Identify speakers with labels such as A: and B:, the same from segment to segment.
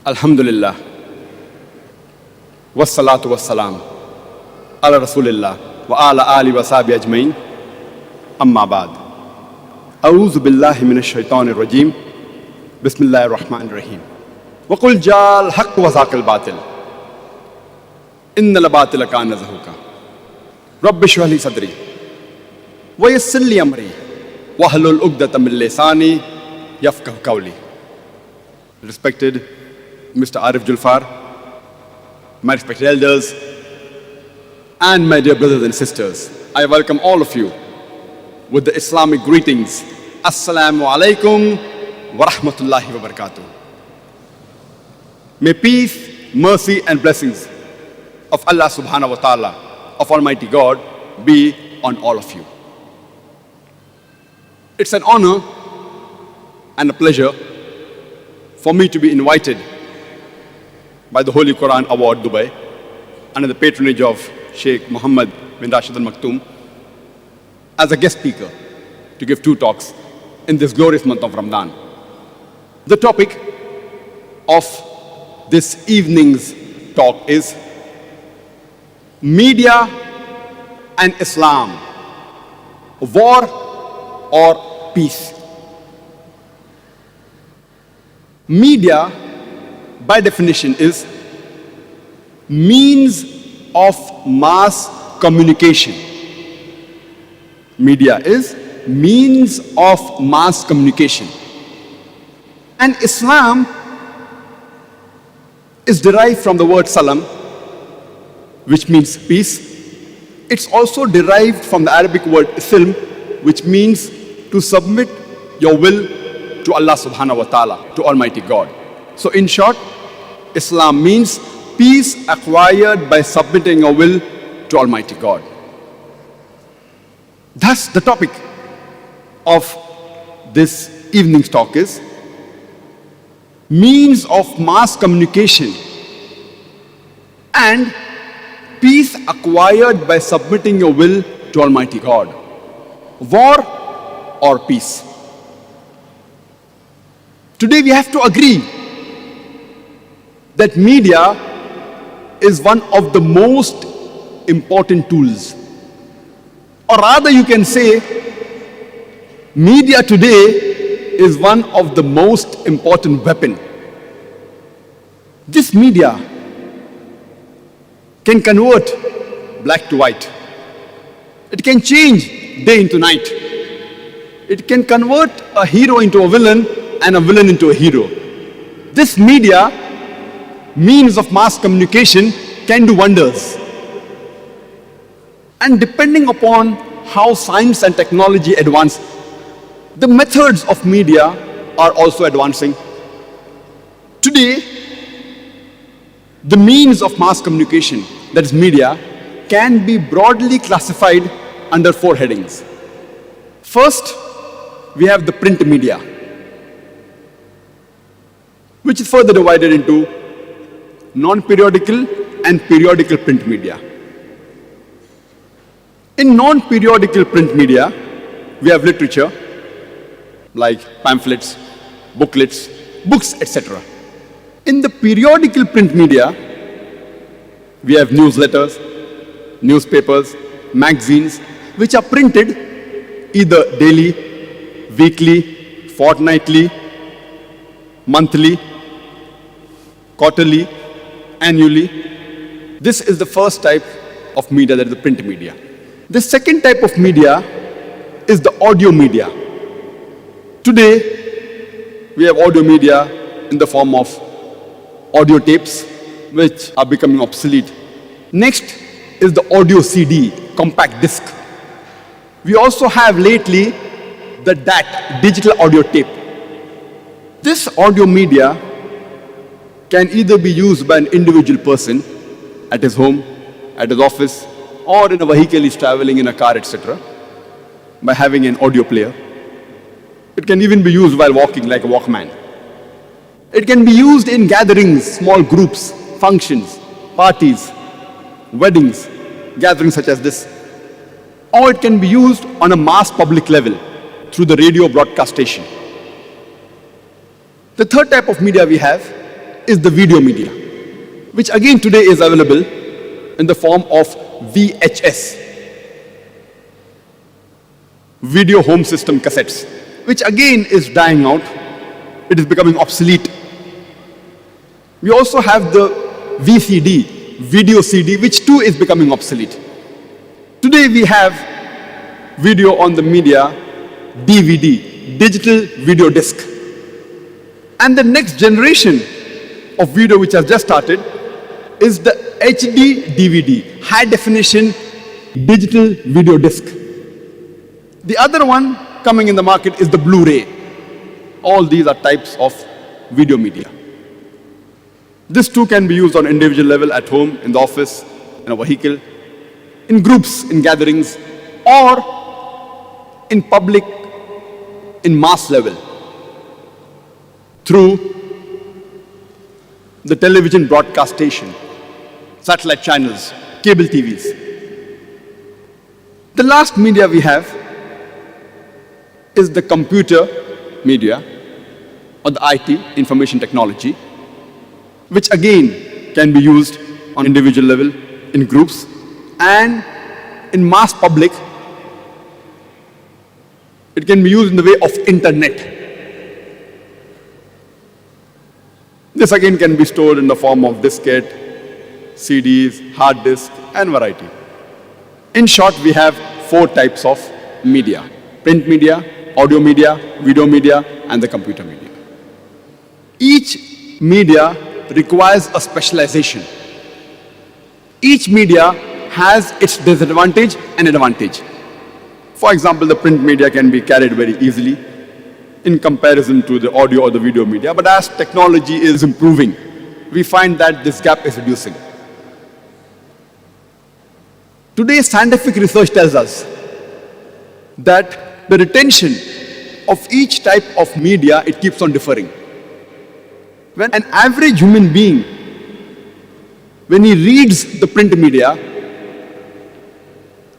A: Alhamdulillah. Wassalatu wassalam. Ala Rasulillah. Wa ala ali wa sahbihi ajmain. Amma ba'd. A'udhu billahi minash shaitanir rajim. Bismillahir rahmanir rahim. Wa qul ja'al haqq wa zaqal batil. Innal batila kana zahuqa. Rabbi shrah li sadri. Wa yassir li amri. Wahlul 'uqdatam min lisani yafqahu qawli. Respected Mr. Arif Julfar, my respected elders, and my dear brothers and sisters, I welcome all of you with the Islamic greetings. Assalamu alaikum wa rahmatullahi wa barakatuh. May peace, mercy and blessings of Allah subhanahu wa ta'ala, of Almighty God, be on all of you. It's an honor and a pleasure for me to be invited by the Holy Quran Award Dubai under the patronage of Sheikh Muhammad bin Rashid Al Maktoum as a guest speaker to give 2 talks in this glorious month of Ramadan. The topic of this evening's talk is Media and Islam, war or peace. Media, by definition, is means of mass communication. Media is means of mass communication. And Islam is derived from the word salam, which means peace. It's also derived from the Arabic word silm, which means to submit your will to Allah subhanahu wa ta'ala, to Almighty God. So in short, Islam means peace acquired by submitting your will to Almighty God. Thus, the topic of this evening's talk is means of mass communication and peace acquired by submitting your will to Almighty God. War or peace. Today we have to agree that media is one of the most important tools. Or rather you can say, media today is one of the most important weapon. This media can convert black to white. It can change day into night. It can convert a hero into a villain and a villain into a hero. This media, means of mass communication, can do wonders. And depending upon how science and technology advance, the methods of media are also advancing. Today, the means of mass communication, that is media, can be broadly classified under 4 headings. First, we have the print media, which is further divided into non-periodical and periodical print media. In non-periodical print media, we have literature like pamphlets, booklets, books, etc. In the periodical print media, we have newsletters, newspapers, magazines, which are printed either daily, weekly, fortnightly, monthly, quarterly, annually. This is the first type of media, that is the print media. The second type of media is the audio media. Today, we have audio media in the form of audio tapes, which are becoming obsolete. Next is the audio CD, compact disc. We also have lately the DAT, digital audio tape. This audio media can either be used by an individual person at his home, at his office, or in a vehicle he's traveling in a car, etc., by having an audio player. It can even be used while walking, like a Walkman. It can be used in gatherings, small groups, functions, parties, weddings, gatherings such as this. Or it can be used on a mass public level through the radio broadcast station. The third type of media we have is the video media, which again today is available in the form of VHS, video home system cassettes, which again is dying out. It is becoming obsolete. We also have the VCD, video CD, which too is becoming obsolete. Today we have video on the media, DVD, digital video disc. And the next generation of video which has just started is the HD DVD, high definition digital video disc. The other one coming in the market is the Blu-ray. All these are types of video media. This too can be used on individual level at home, in the office, in a vehicle, in groups, in gatherings, or in public, in mass level, through the television broadcast station, satellite channels, cable TVs. The last media we have is the computer media, or the IT, information technology, which again can be used on individual level, in groups, and in mass public. It can be used in the way of internet. This again can be stored in the form of diskette, CDs, hard disk, and variety. In short, we have 4 types of media: print media, audio media, video media, and the computer media. Each media requires a specialization. Each media has its disadvantage and advantage. For example, the print media can be carried very easily in comparison to the audio or the video media, but as technology is improving, we find that this gap is reducing. Today's scientific research tells us that the retention of each type of media, it keeps on differing. When an average human being, when he reads the print media,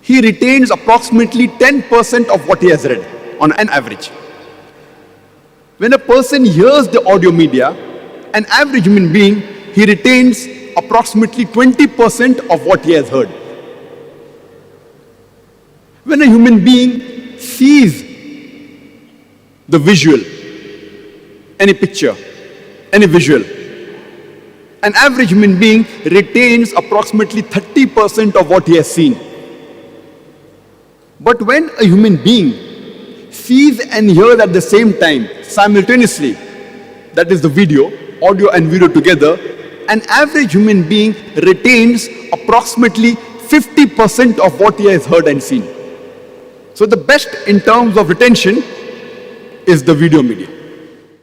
A: he retains approximately 10% of what he has read on an average. When a person hears the audio media, an average human being, he retains approximately 20% of what he has heard. When a human being sees the visual, any picture, any visual, an average human being retains approximately 30% of what he has seen. But when a human being sees and hears at the same time, simultaneously, that is the video, audio and video together, an average human being retains approximately 50% of what he has heard and seen. So the best in terms of retention is the video media.